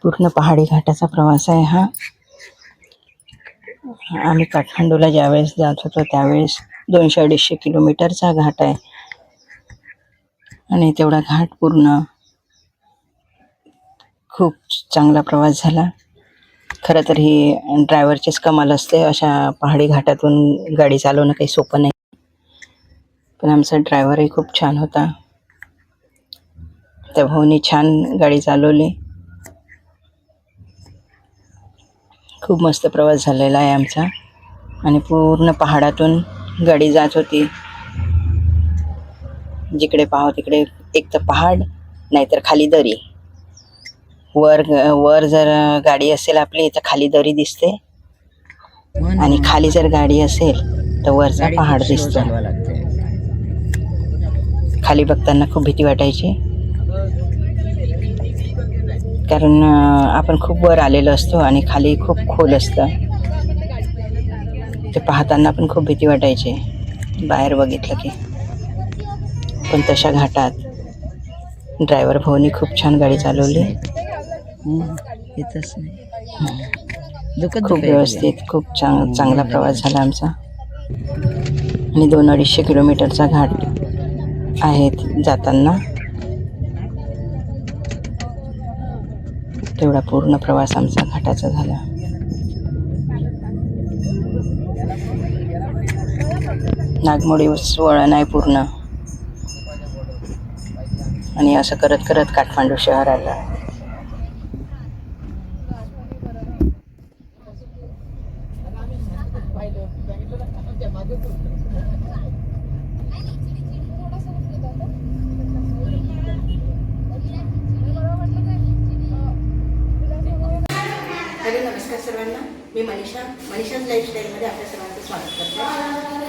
पूर्ण पहाडी घाटाचा प्रवास आहे हा. आम्ही काठमांडूला ज्यावेळेस जात होतो त्यावेळेस 200-250 किलोमीटरचा घाट आहे आणि तेवढा घाट पूर्ण खूप चांगला प्रवास झाला. खरं तर ही ड्रायव्हरचीच कमाल असते. अशा पहाडी घाटातून गाडी चालवणं काही सोपं नाही, पण आमचा ड्रायव्हरही खूप छान होता. त्या भाऊनी छान गाडी चालवली. खूप मस्त प्रवास झालेला आहे आमचा आणि पूर्ण पहाडातून गाडी जात होती. जिकडे पाहावं तिकडे एक तर पहाड, नाहीतर खाली दरी. वर जर गाडी असेल आपली तर खाली दरी दिसते आणि खाली जर गाडी असेल तर वरचा पहाड दिसतो. खाली बघताना खूप भीती वाटायची, कारण आपण खूप वर आलेलो असतो आणि खाली खूप खोल असतं. ते पाहताना पण खूप भीती वाटायची बाहेर बघितलं की. पण तशा घाटात ड्रायव्हर भाऊनी खूप छान गाडी चालवली. खूप व्यवस्थित, खूप चांगला प्रवास झाला आमचा. आणि 200-250 किलोमीटरचा घाट आहेत जाताना. तेवढा पूर्ण प्रवास आमचा घाटाचा झाला. नागमोडी वळण आहे पूर्ण आणि असं करत करत काठमांडू शहर आलं. हॅलो, नमस्कार सर्वांना. मी मनीषाज लाईफस्टाईलमध्ये आपल्या सर्वांचं स्वागत करते.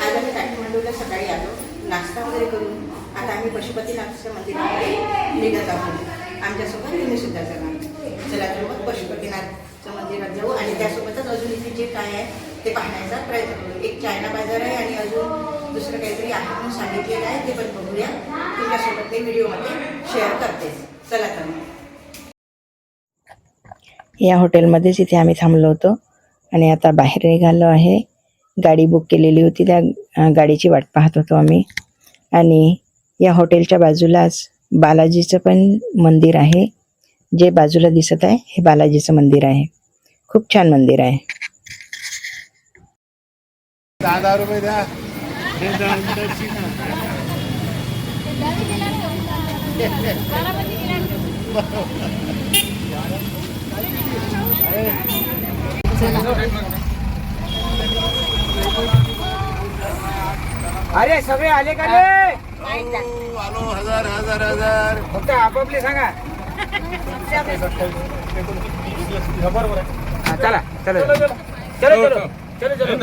आज आम्ही काठमांडूला सकाळी आलो, नाश्ता वगैरे करून आता आम्ही पशुपतीनाथच्या मंदिरामध्ये निघत आहोत. आमच्यासोबत तुम्ही सुद्धा जाणार. चला तर मग पशुपतीनाथच्या मंदिरात जाऊ आणि त्यासोबतच अजून इथे जे काय आहे ते पाहण्याचा प्रयत्न करू. एक चायना बाजार आहे आणि अजून दुसरं काहीतरी आहे म्हणून सांगितलेलं आहे, ते पण बघूया. तुमच्यासोबत ते व्हिडिओमध्ये शेअर करते. चला तर मग. या हॉटेलमध्येच इथे आम्ही थांबलो होतो आणि आता बाहेर निघालो आहे. गाडी बुक केलेली होती, त्या गाडीची वाट पाहत होतो आम्ही. आणि या हॉटेलच्या बाजूलाच बालाजीचं पण मंदिर आहे. जे बाजूला दिसत आहे हे बालाजीचं मंदिर आहे. खूप छान मंदिर आहे. 10 रुपये द्या. अरे सगळे आले का रे? आलो. 1000 फक्त आपापले सांगा. बरोबर आहे. चला चला चलो चलो चलो चलो.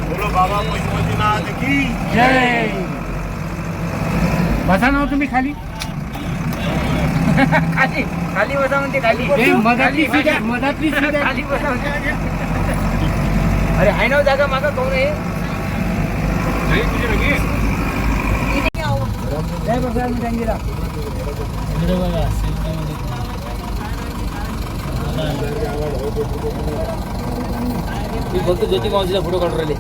बोलो बाबा पशुपतीनाथ की जय. बसा ना तुम्ही खाली. खाली खाली बसा म्हणते. खाली मधातली खाली बसा म्हणते. अरे आहे ना जागा मागा कोण आहे? जय भगवान जंगीरा. फक्त ज्योती मावशीला फोटो काढून राहिले.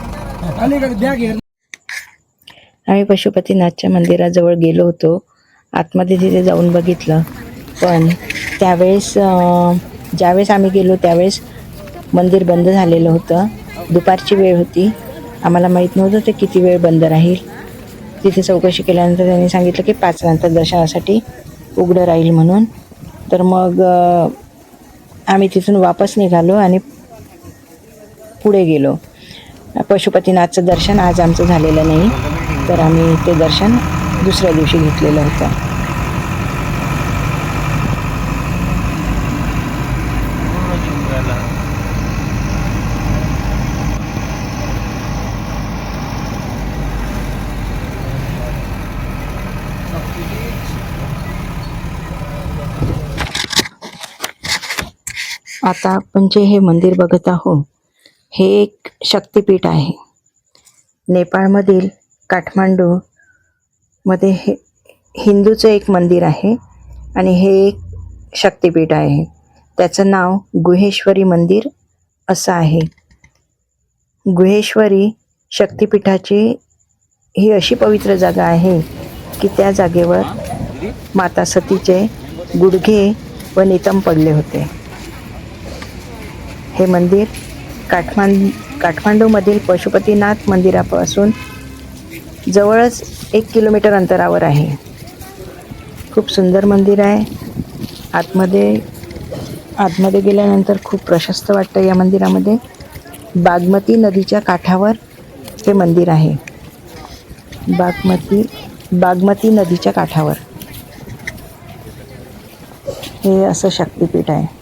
आम्ही पशुपतीनाथच्या मंदिराजवळ गेलो होतो. आतमध्ये तिथे जाऊन बघितलं, पण त्यावेळेस ज्यावेळेस आम्ही गेलो त्यावेळेस मंदिर बंद झालेलं होतं. दुपारची वेळ होती. आम्हाला माहीत नव्हतं ते किती वेळ बंद राहील. तिथे चौकशी केल्यानंतर त्यांनी सांगितलं की 5 नंतर दर्शनासाठी उघडं राहील म्हणून. तर मग आम्ही तिथून वापस निघालो आणि पुढे गेलो. पशुपतीनाथचं दर्शन आज आमचं झालेलं नाही, तर आम्ही ते दर्शन दुसऱ्या दिवशी घेतलेलं होतं. आता आपण जे हे मंदिर बघत आहोत हे एक शक्तिपीठ आहे. नेपाळमधील काठमांडूमध्ये हिंदूचं एक मंदिर आहे आणि हे एक शक्तिपीठ आहे. त्याचं नाव गुहेश्वरी मंदिर असं आहे. गुहेश्वरी शक्तिपीठाची ही अशी पवित्र जागा आहे की त्या जागेवर माता सतीचे गुडघे व नितंब पडले होते. हे मंदिर काठमांडूमधील पशुपतीनाथ मंदिरापासून जवळच 1 किलोमीटर अंतरावर आहे. खूप सुंदर मंदिर आहे. आतमध्ये गेल्यानंतर खूप प्रशस्त वाटतं. या मंदिरामध्ये बागमती नदीच्या काठावर हे मंदिर आहे. बागमती नदीच्या काठावर हे असं शक्तिपीठ आहे.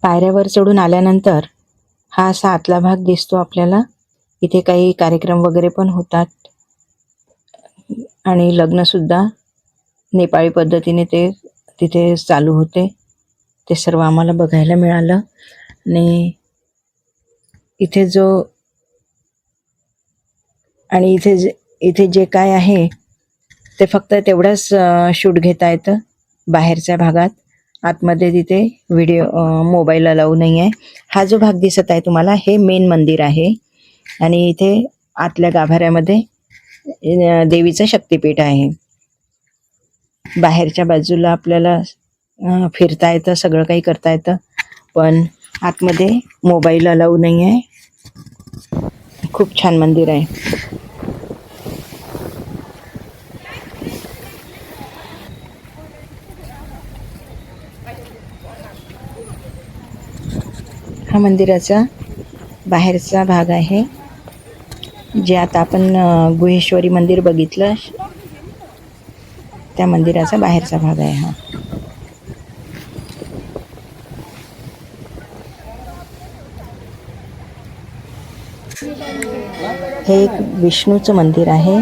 पायऱ्यावर चढून आल्यानंतर हा असा आतला भाग दिसतो आपल्याला. इथे काही कार्यक्रम वगैरे पण होतात आणि लग्नसुद्धा नेपाळी पद्धतीने ते तिथे चालू होते. ते सर्व आम्हाला बघायला मिळालं. आणि इथे जे काय आहे ते फक्त तेवढंच शूट घेता येतं बाहेरच्या भागात. आतमध्ये तिथे मोबाईल अलाऊ नाही आहे. हा जो भाग दिसत आहे तुम्हाला हे मेन मंदिर आहे आणि इथे आतल्या गाभाऱ्यामध्ये देवीचं शक्तिपीठ आहे. बाहेरच्या बाजूला आपल्याला फिरता येतं, सगळं काही करता येतं, पण आतमध्ये मोबाईल अलाऊ नाही आहे. खूप छान मंदिर आहे. हा मंदिराचा बाहेरचा भाग आहे. जे आता आपण गुहेश्वरी मंदिर बघितलं त्या मंदिराचा बाहेरचा भाग आहे हा. हे एक विष्णूचं मंदिर आहे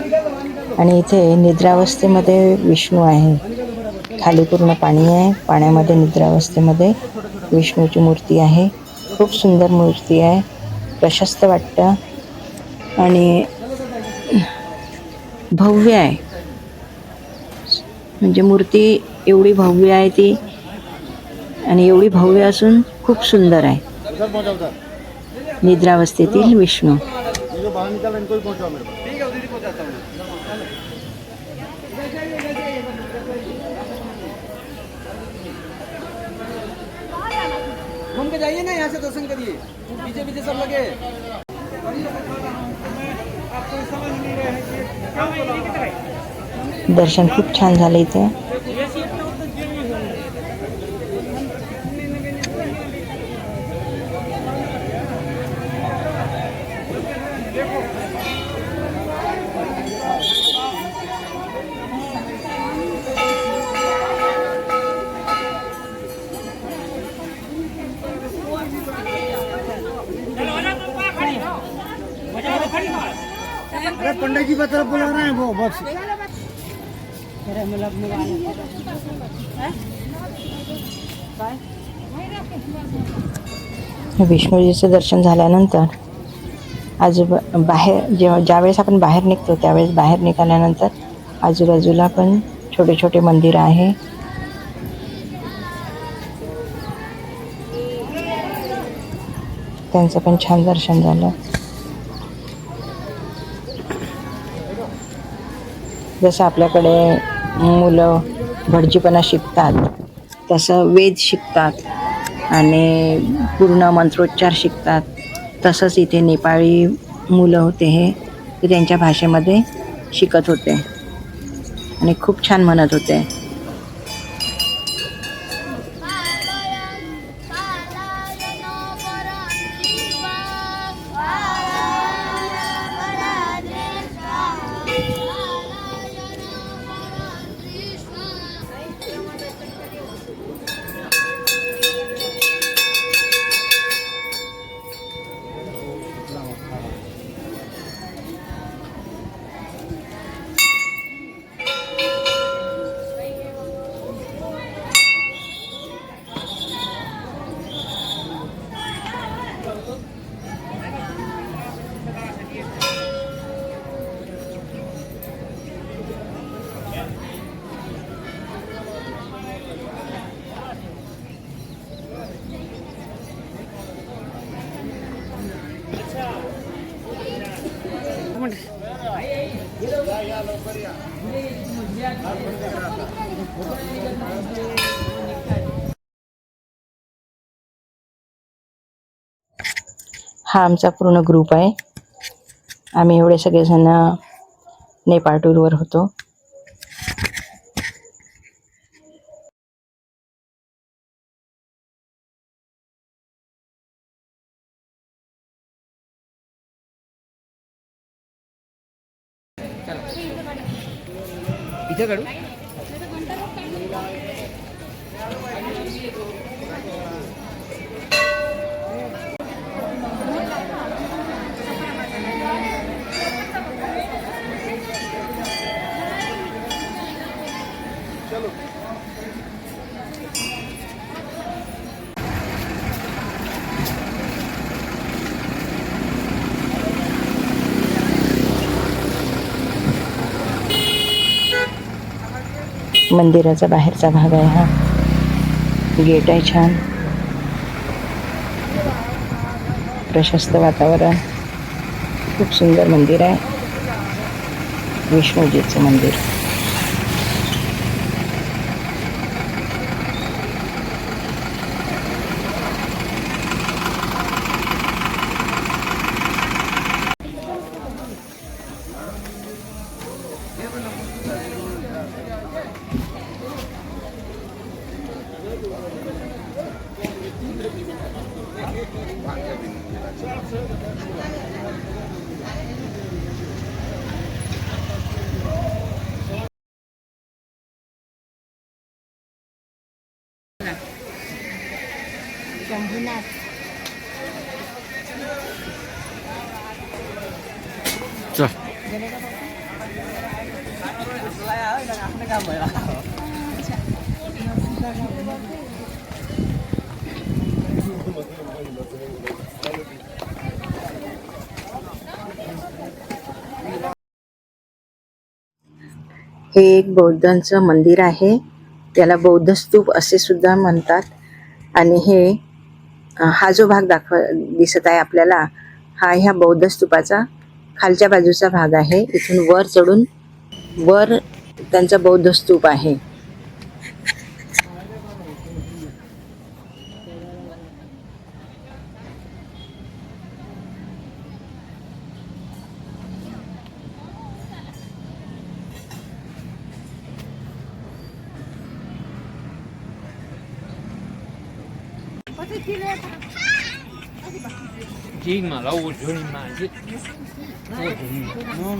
आणि इथे निद्रावस्थेमध्ये विष्णू आहे. खाली पूर्ण पाणी आहे. पाण्यामध्ये निद्रावस्थेमध्ये विष्णूची मूर्ती आहे. खूप सुंदर मूर्ती आहे. प्रशस्त वाटतं आणि भव्य आहे. म्हणजे मूर्ती एवढी भव्य आहे ती, आणि एवढी भव्य असून खूप सुंदर आहे. निद्रावस्थेतील विष्णू. घूम के जाइए ना, यहाँ से दर्शन करिए. पीछे पीछे सब लगे. दर्शन खूप छान झालं इथे. अरे पंडित जी की तरफ बुला रहे हैं वो बस. विष्णूजीचं दर्शन झाल्यानंतर बाहेर ज्यावेळेस आपण बाहेर निघतो त्यावेळेस बाहेर निघाल्यानंतर आजूबाजूला पण छोटे छोटे मंदिर आहे. त्यांचं पण छान दर्शन झालं. जसं आपल्याकडे मुलं भटजीपणा शिकतात तसं वेद शिकतात आणि पूर्ण मंत्रोच्चार शिकतात, तसंच इथे नेपाळी मुलं होते ते त्यांच्या भाषेमध्ये शिकत होते आणि खूप छान म्हणत होते. हा आमचा पूर्ण ग्रुप आहे. आम्ही एवढे सगळेजण नेपाळ टूरवर होतो. इथं काढू. मंदिराचा बाहेरचा भाग आहे हा. गेट आहे छान, प्रशस्त वातावरण, खूप सुंदर मंदिर आहे. विष्णूजीचं मंदिर. शंभूनाथ. चल. हे एक बौद्धांचं मंदिर आहे. त्याला बौद्ध स्तूप असे सुद्धा म्हणतात. आणि हा जो भाग दिसत आहे आपल्याला, हा ह्या बौद्ध स्तूपाचा खालच्या बाजूचा भाग आहे. इथून वर चढून वर त्यांचा बौद्ध स्तूप आहे. Jing mà lâu rồi mà chứ. No.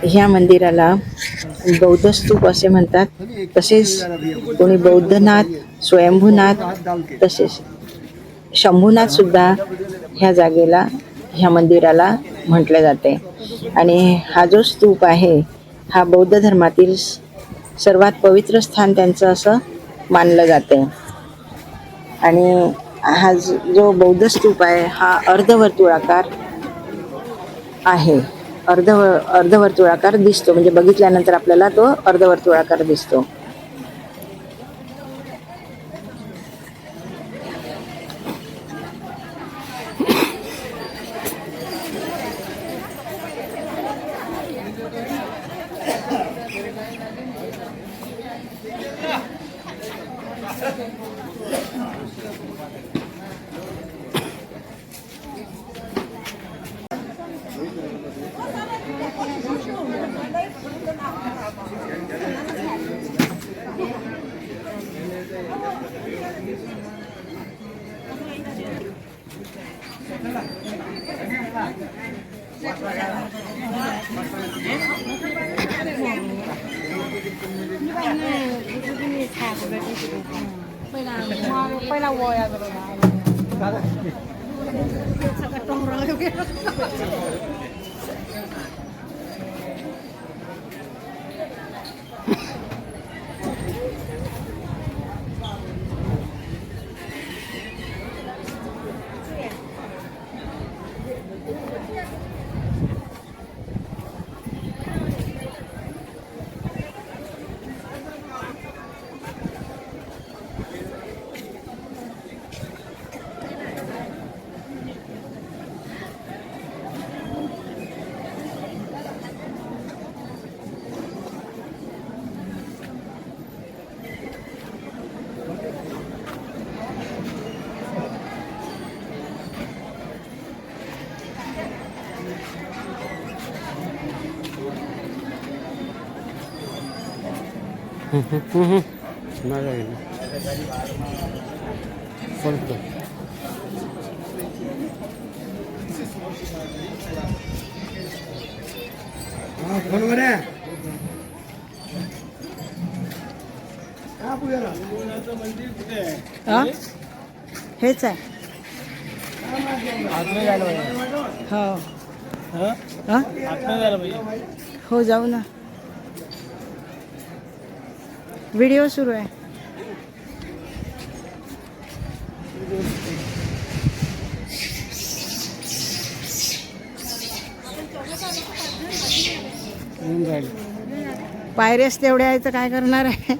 ह्या मंदिराला बौद्ध स्तूप असे म्हणतात. तसेच कोणी बौद्धनाथ, स्वयंभूनाथ, तसेच शंभूनाथ सुद्धा ह्या जागेला, ह्या मंदिराला म्हटले जाते. आणि हा जो स्तूप आहे हा बौद्ध धर्मातील सर्वात पवित्र स्थान त्यांचं असं मानलं जाते. आणि हा जो बौद्ध स्तूप आहे हा अर्धवर्तुळाकार आहे. अर्धवर्तुळाकार दिसतो, म्हणजे बघितल्यानंतर आपल्याला तो अर्धवर्तुळाकार दिसतो. पहिला वया हेच आहे हो जाऊ ना व्हिडिओ सुरू आहे पायऱ्याच तेवढ्या आहे तर काय करणार आहे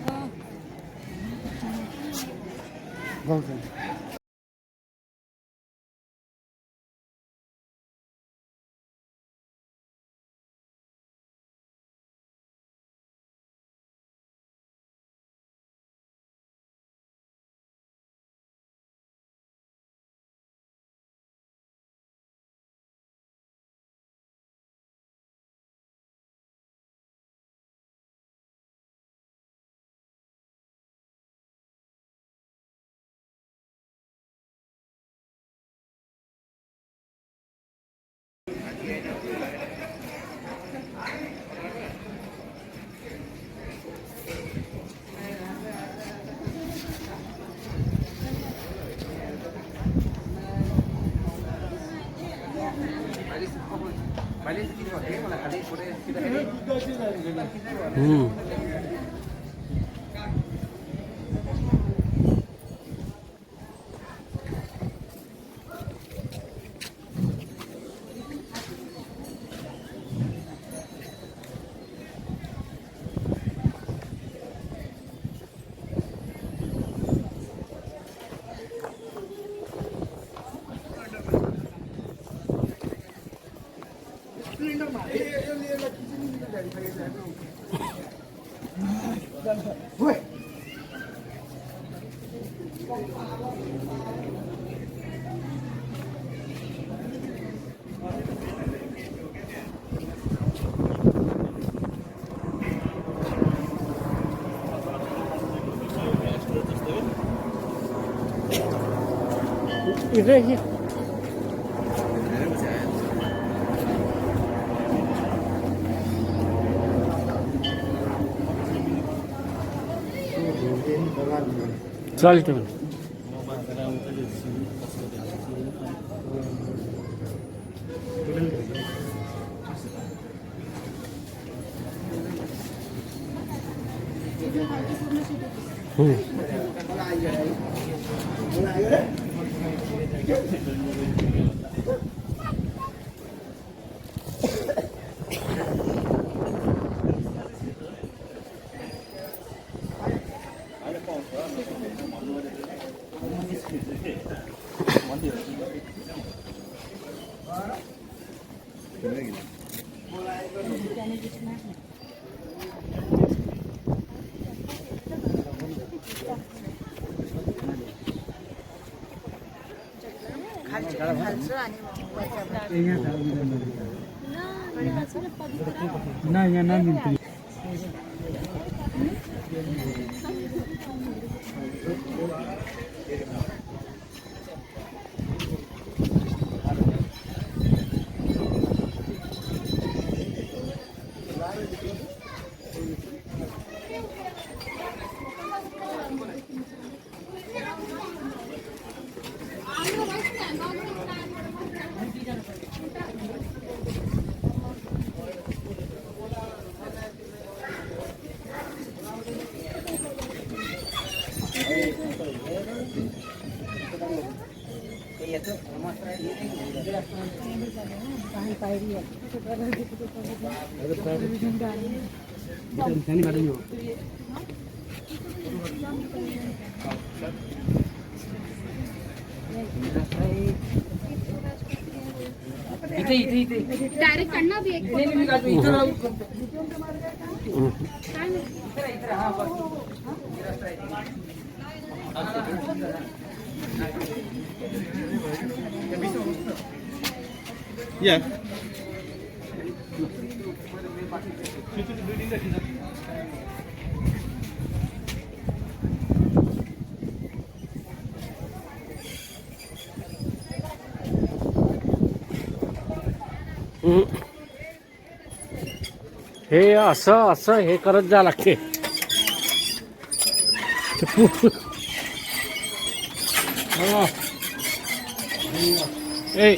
चालते डायरेक्ट काढणार बी एक या हे असं असं हे करत जा लागते. ए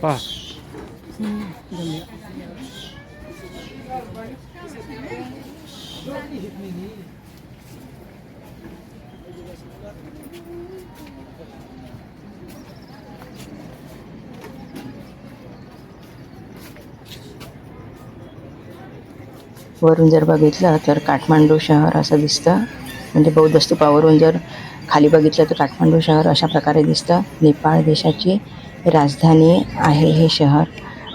पहा वरून जर बघितलं तर काठमांडू शहर असं दिसतं. म्हणजे बौद्ध स्तूपावरून जर खाली बघितलं तर काठमांडू शहर अशा प्रकारे दिसतं. नेपाळ देशाची राजधानी आहे हे शहर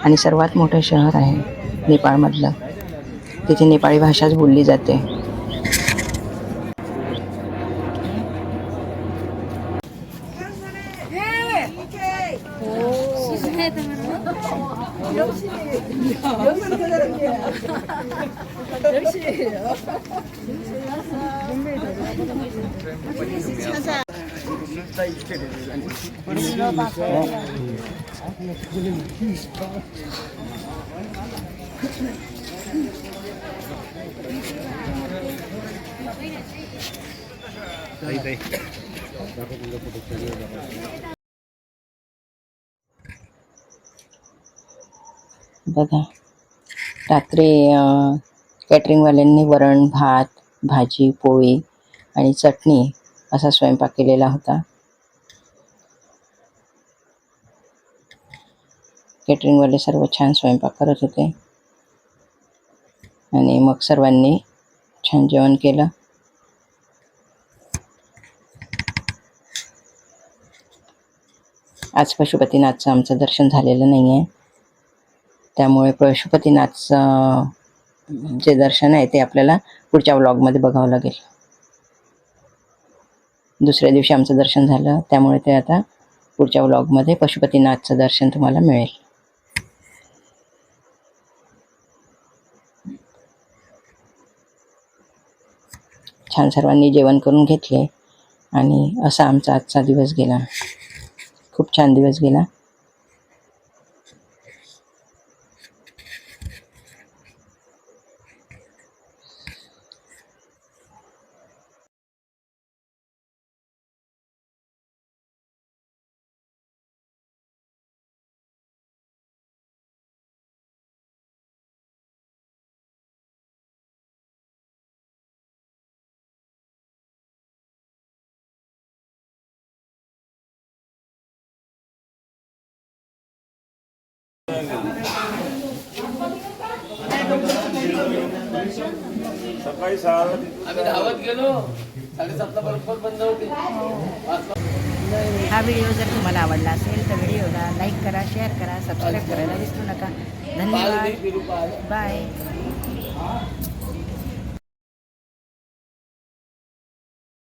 आणि सर्वात मोठं शहर आहे नेपाळमधलं. तिथे नेपाळी भाषाच बोलली जाते. बघा रात्री कॅटरिंगवाल्यांनी वरण भात भाजी पोळी आणि चटणी असा स्वयंपाक केलेला होता. कॅटरिंगवाले सर्व छान स्वयंपाक करत होते आणि मग सर्वांनी छान जेवण केलं. आज पशुपतीनाथचं आमचं दर्शन झालेलं नाही आहे, त्यामुळे पशुपतीनाथचं जे दर्शन आहे ते आपल्याला पुढच्या व्लॉगमध्ये बघावं लागेल. दुसऱ्या दिवशी आमचं दर्शन झालं, त्यामुळे ते आता पुढच्या व्लॉगमध्ये पशुपतीनाथचं दर्शन तुम्हाला मिळेल. छान सर्वांनी जेवण करून घेतले आणि असा आमचा आजचा दिवस गेला. खूप छान दिवस गेला. सकाळी 6 आम्ही धावत गेलो 7:30 बरोबर बंद होते. हा व्हिडिओ जर तुम्हाला आवडला असेल तर व्हिडिओला लाईक करा, शेअर करा, सबस्क्राईब करायला विसरू नका. धन्यवाद. बाय.